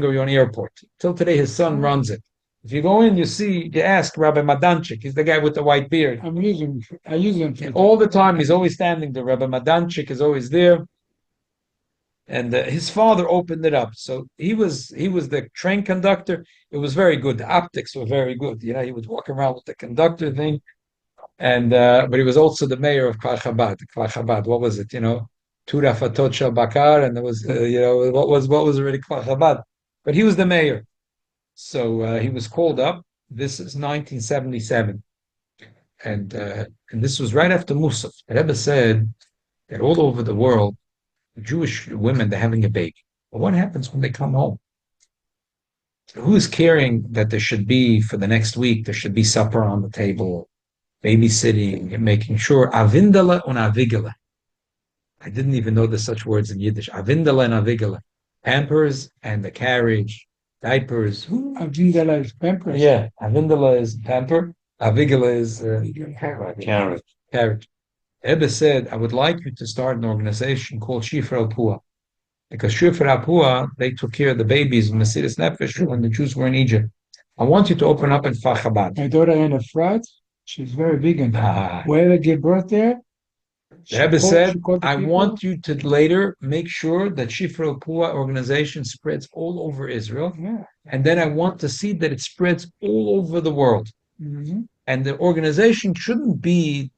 Gurion Airport. Till today, his son runs it. If you go in, you ask Rabbi Madanchik. He's the guy with the white beard. I use him All the time. He's always standing there. Rabbi Madanchik is always there. And his father opened it up. So he was the train conductor. It was very good. The optics were very good. He would walk around with the conductor thing. And but he was also the mayor of Kfar Chabad. Kfar Chabad, what was it? Tura Fatot Shel Bakar, and there was what was already Kfar Chabad. But he was the mayor. So he was called up. This is 1977. And this was right after Musaf. The Rebbe said that all over the world, Jewish women, they're having a baby. But what happens when they come home? So who's caring that there should be, for the next week, there should be supper on the table, babysitting, and making sure, avindala und avigala. I didn't even know there's such words in Yiddish. Avindala and avigala. Pampers and the carriage, diapers. Avindala is pampers. Yeah, avindala is pamper, avigala is carriage. Ebbe said, I would like you to start an organization called Shifra Al-Pua. Because Shifra Al-Pua, they took care of the babies in Mesiris Nefesh when the Jews were in Egypt. I want you to open up in Kfar Chabad. My daughter in a frat, she's very big in that. Where they give birth there, the Rebbe said, I want you to later make sure that Shifra Al-Pua organization spreads all over Israel. Yeah. And then I want to see that it spreads all over the world. Mm-hmm. And the organization shouldn't be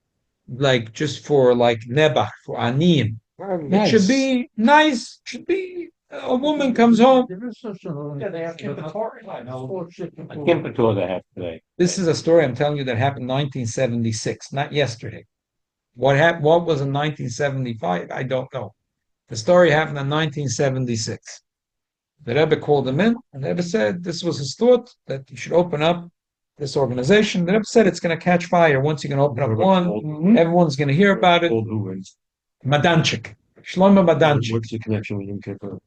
like just for like nebach, for aniyim. It should be nice. Should be a woman comes home. They have Kippur they have today. This is a story I'm telling you that happened in 1976, not yesterday. What was in 1975? I don't know. The story happened in 1976. The Rebbe called him in, and the Rebbe said this was his thought that you should open up this organization. The Rebbe said it's going to catch fire once you can open up one. Everyone's going to hear about it. Madanchik, Shlomo Madanchik. What's the connection with Yom Kippur?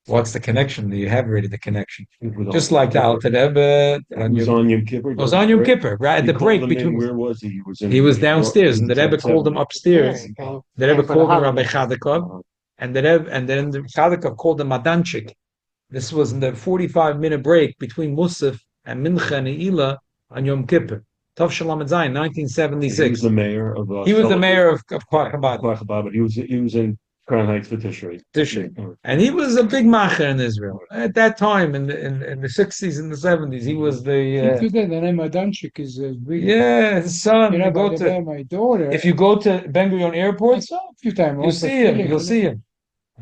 What's the connection? You have already the connection. Just like the Alter Rebbe. It was on Yom Kippur. It was on Yom Kippur, right at the break between. Where was he? He was downstairs, and the Rebbe called him upstairs. The Rebbe called him Rabbi Chadakov, and then the Chadakov called him Madanchik. This was in the 45-minute break between Musaf and Mincha and Eila on Yom Kippur. Tov Shalom Zayin, 1976. He was the mayor of. He was the mayor of Kfar Chabad. But he was in Crown Heights for Tishrei. And he was a big macher in Israel at that time in the 60s and the 70s. He was the. Today the name Madanchik is big. Yeah, his son. My daughter. If you go to Ben Gurion Airport, I saw a few times. You'll see him. You'll see him.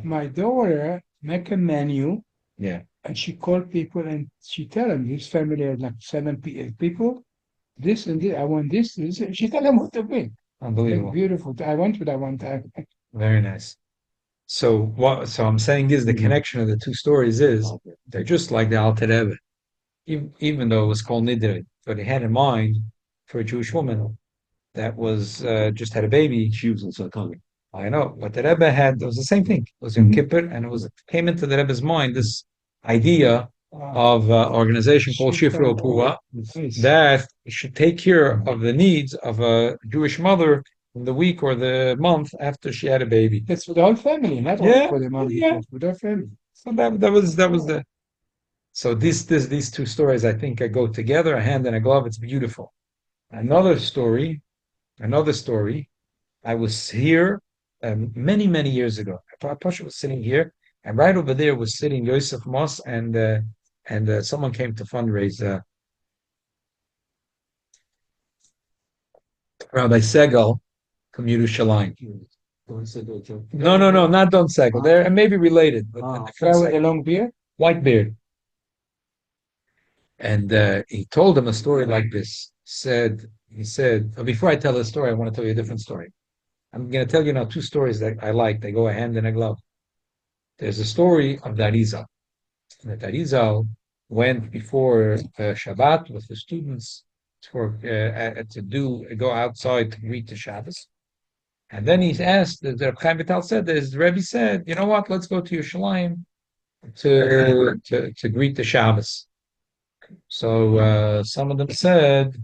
My daughter make a menu. Yeah. And she called people and she tell them his family had like 7 people. This and this, I want this. She tell them what to bring. Unbelievable. Like, beautiful. I went to that one time. Very nice. So I'm saying is the connection of the two stories is they're just like the Alter Rebbe. Even though it was called Nidre, but he had in mind for a Jewish woman that was just had a baby. She was in Sakani. I know, but the Rebbe it was the same thing. It was Yom Kippur, and came into the Rebbe's mind this idea of organization called Shifra Pua that should take care of the needs of a Jewish mother in the week or the month after she had a baby. That's for the whole family, not only for the mom. Yeah, for the family. So that was the. So these two stories I think go together, a hand and a glove. It's beautiful. Another story. I was here many years ago. Pasha was sitting here. And right over there was sitting Yosef Moss, and someone came to fundraise. Rabbi Segal from Yerushalayim. No, not Don Segal. They're maybe related, but a Oh, different Guy with a Segal. long beard. White beard. And he told him a story like this. He said, before I tell the story, I want to tell you a different story. I'm going to tell you now two stories that I like. They go hand in a glove. There's a story of Darizal. That Darizal went before Shabbat with the students to go outside to greet the Shabbos. And then he's asked, the Reb Chaim Vital said, the Rebbe said, you know what, let's go to Yerushalayim to greet the Shabbos. So some of them said,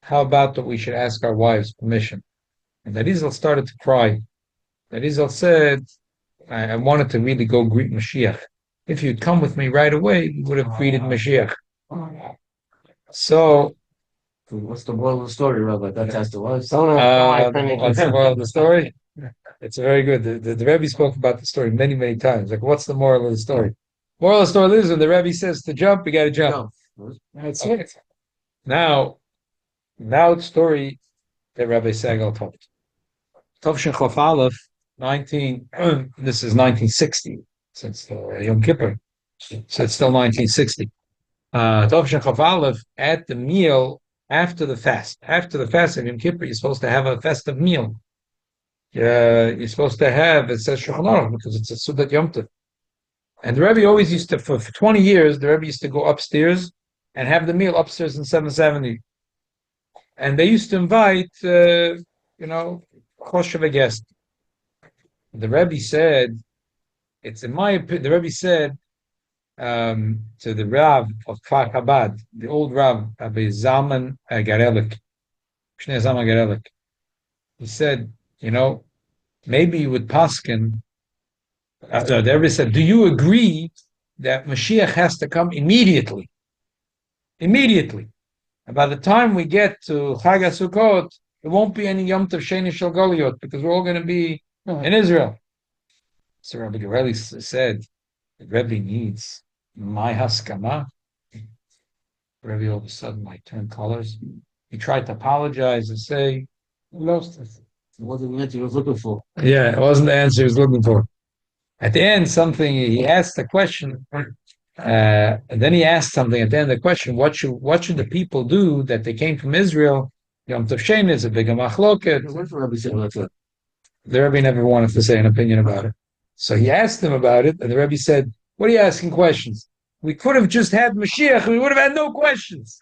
how about that we should ask our wives permission? And Darizal started to cry. Darizal said, I wanted to really go greet Mashiach. If you'd come with me right away, you would have greeted Mashiach. So, what's the moral of the story, Rabbi? That's the was. what's the moral of the story? It's very good. The Rebbe spoke about the story many, many times. Like, what's the moral of the story? Moral of the story is when the Rebbe says to jump, you got to jump. That's it. Now the story that Rabbi Segal told. Tovshin Chof Aleph, this is 1960, since Yom Kippur, so it's still 1960. Tovshin Chof Aleph, at the meal after the fast of Yom Kippur, you're supposed to have a festive meal. You're supposed to have, it says Shulchan Aruch, because it's a Sudat Yom Tov. And the Rebbe always used to, for 20 years, the Rebbe used to go upstairs and have the meal upstairs in 770. And they used to invite, Choshev guest. The Rebbe said, it's in my opinion, the Rebbe said to the Rav of Kfar Chabad, the old Rav, Rabbi Zalman Garelik, Shnei Zalman Garelik, he said, maybe you would paskin. The Rebbe said, do you agree that Mashiach has to come immediately? Immediately. And by the time we get to Chag HaSukkot, there won't be any Yom Tov Sheni Shel Goliot, because we're all going to be in Israel. So Rabbi Gareli said, the Rebbe needs my haskama. Rebbe all of a sudden turned colors. He tried to apologize and say, Lost it. It wasn't the answer he was looking for. yeah, it wasn't the answer he was looking for. At the end, he asked a question, and then he asked something at the end of the question, what should the people do that they came from Israel? Yom Tov Sheni is a big machloket. What's the Rebbe say about that? The Rebbe never wanted to say an opinion about it. So he asked him about it, and the Rebbe said, what are you asking questions? We could have just had Mashiach, we would have had no questions.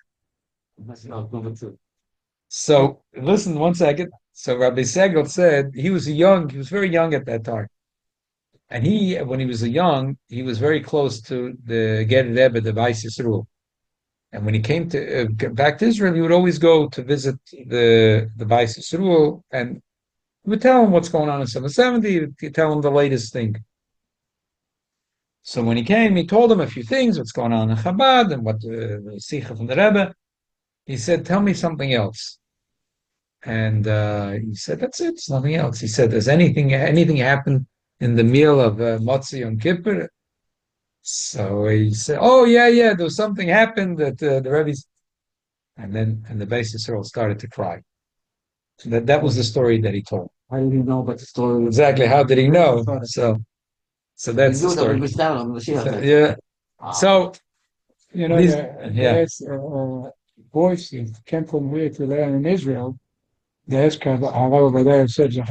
That's not number two. So listen 1 second. So Rabbi Segal said he was very young at that time. And when he was young, he was very close to the Ger Rebbe, the Vice Yisrael. And when he came back to Israel, he would always go to visit the Vice Yisrael, and he would tell him what's going on in 770, he'd tell him the latest thing. So when he came, he told him a few things, what's going on in Chabad, and what the Sikha from the Rebbe. He said, tell me something else. And he said, that's it, it's nothing else. He said, does anything happen in the meal of Motzi Yom Kippur? So he said, oh, yeah, there was something happened that the Rebbe's... And the Beis Yisrael started to cry. So that was the story that he told. How did he know about the story? Exactly, how did he know? So that's the He knew that we story. missed out on Mashiach. Yeah. Wow. So, There's boys that came from here to learn in Israel. They asked Rabbi over there said, Yeah.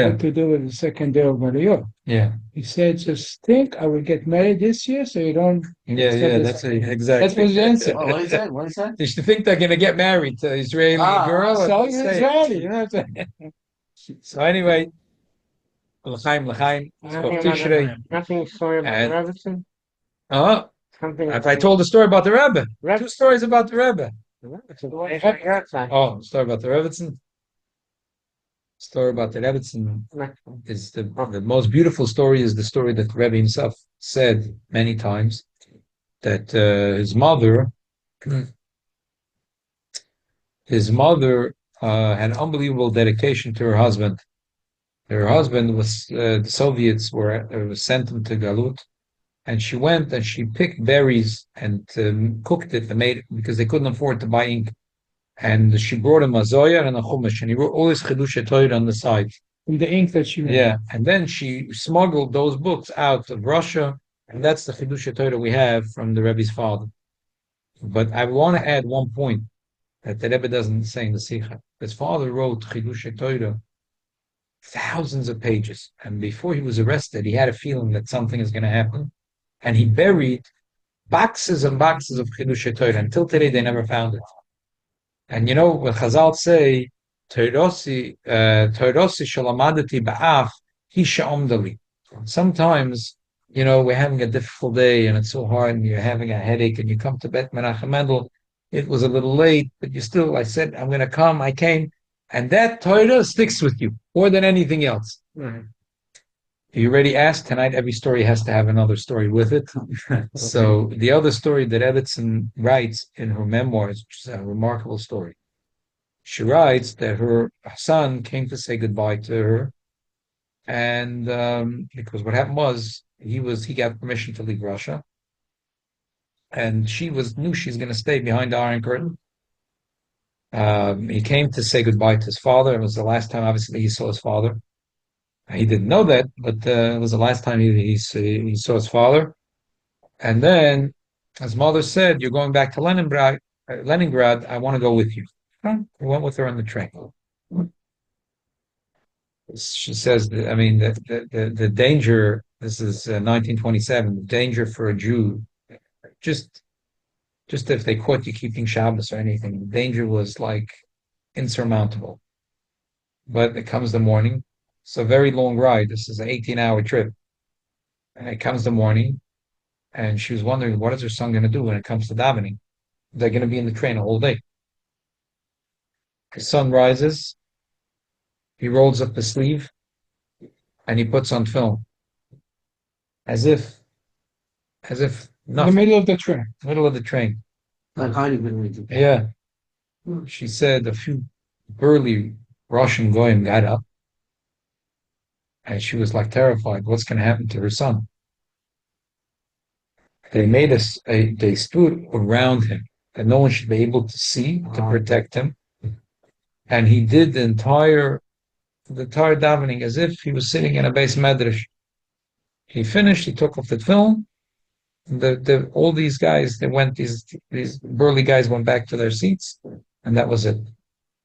what to do with the second day of Mariyot. Yeah. He said, just think I will get married this year so you don't... That's exactly. That was the answer. Oh, what did he say? What did he say? They should think they're going to get married to an Israeli girl. So and he's say- Israeli, you know what I'm saying? So anyway, L'chaim, Tishrei. Nothing story about And- Rebbetzin? Something. If I told the story about the Rebbe, two stories about the Rebbe. Oh, story about the Rebbetzin. Story about the Rebbetzin is the most beautiful story. Is the story that the Rebbe himself said many times that his mother had unbelievable dedication to her husband. Her husband was the Soviets was sent him to Galut, and she went and she picked berries and cooked it and made it because they couldn't afford to buy ink. And she brought him a Zohar and a Chumash, and he wrote all his Chiddushei Torah on the side. From the ink that she made. Yeah, and then she smuggled those books out of Russia, and that's the Chidush Torah we have from the Rebbe's father. But I want to add one point that the Rebbe doesn't say in the Sikha. His father wrote Chidush Torah, thousands of pages, and before he was arrested, he had a feeling that something is going to happen, and he buried boxes and boxes of Chidush Torah. Until today, they never found it. And you know what Chazal say, Toirosi shalamadati ba'af hi sha'omdali. Sometimes, you know, we're having a difficult day and it's so hard and you're having a headache and you come to Bet Menachem Mendel. It was a little late, but you still, I said, I'm going to come. I came. And that Torah sticks with you more than anything else. Right. You already asked tonight, every story has to have another story with it. So the other story that Evetson writes in her memoirs, which is a remarkable story, she writes that her son came to say goodbye to her, and because what happened was he got permission to leave Russia, and she knew she's going to stay behind the Iron Curtain. He came to say goodbye to his father. It was the last time, obviously, he saw his father. He didn't know that, but it was the last time he saw his father. And then his mother said, "You're going back to Leningrad. I want to go with you." He went with her on the train. She says, I mean, the danger, this is 1927, the danger for a Jew, just if they caught you keeping Shabbos or anything, the danger was like insurmountable. But it comes the morning. It's a very long ride. This is an 18-hour trip. And it comes the morning, and she was wondering, what is her son going to do when it comes to davening? They're going to be in the train a whole day. His son rises, he rolls up the sleeve, and he puts on film. As if In the nothing. middle of the train. Middle of the train. Like hiding. Yeah. She said a few burly Russian goyim got up, and she was like terrified. What's going to happen to her son? They made they stood around him that no one should be able to see to protect him. And he did the entire davening as if he was sitting in a base medrash. He finished, he took off the film. All these guys, these burly guys went back to their seats, and that was it.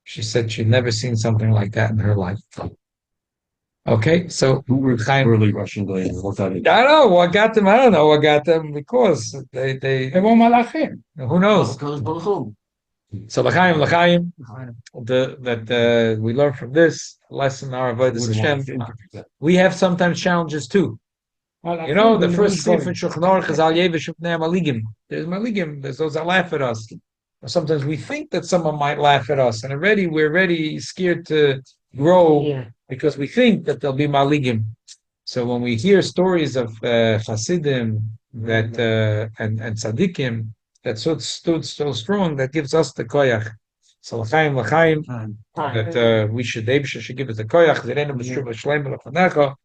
She said she'd never seen something like that in her life. Okay, so Who were the early Russian guys? I don't know what got them. I don't know what got them because they They were malachim. who knows. So l'chaim, that we learn from this lesson. Our avodas Hashem. We have sometimes challenges too. You know, the first sefer in Shulchan Aruch is al yevish upnei maligim. There's maligim. There's those that laugh at us. Or sometimes we think that someone might laugh at us, and we're already scared to grow because we think that there'll be maligim. So when we hear stories of Hasidim that and tzaddikim that stood so strong, that gives us the koyach. So l'chaim, that we should give us the koyach.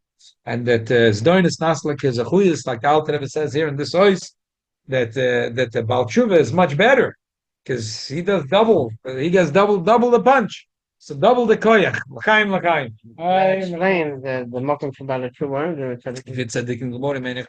And that Zdoinus Naslik is a chuyas, like the Alter Rebbe says here in this ois, that the Baal Tshuva is much better because he does double. He gets double the punch. So double the koyach. L'chaim. The mocking for Baal Tshuva. If it's a dikin gemori meinich.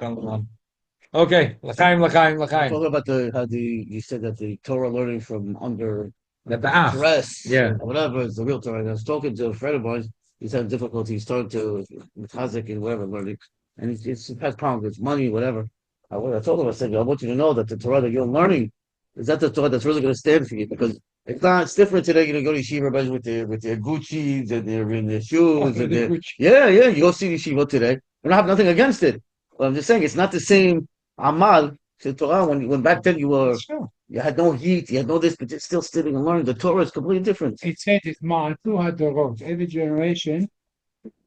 Okay, l'chaim. Talk about you said that the Torah learning from under The ba'af. stress, Yeah. whatever is the real Torah. And I was talking to a friend of mine. He's having difficulty starting to with Chazak and whatever learning, and he has problems with money, whatever. I told him, I said, I want you to know that the Torah that you're learning is that the Torah that's really going to stand for you, because it's different today. You go to yeshiva with their Gucci's and their shoes and their you go see the yeshiva today. We don't have nothing against it, but I'm just saying it's not the same amal to Torah when back then you had no heat, you had no this, but you're still sitting and learning. The Torah is completely different. It said it's ma'atu hadorot. Every generation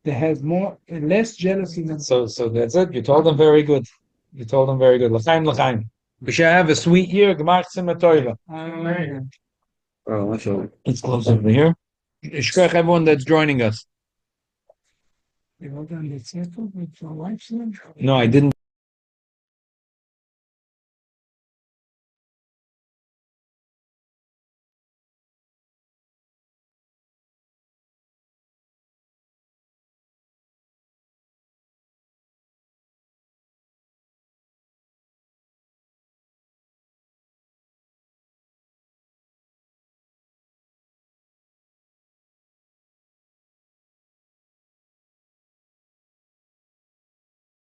that has less jealousy than. So that's it. You told them very good. L'chaim. We shall have a sweet year. Gemach Tzimah Toiva. Let's close over here. Shkach everyone that's joining us. You hold on the circle with your wife's name? No, I didn't.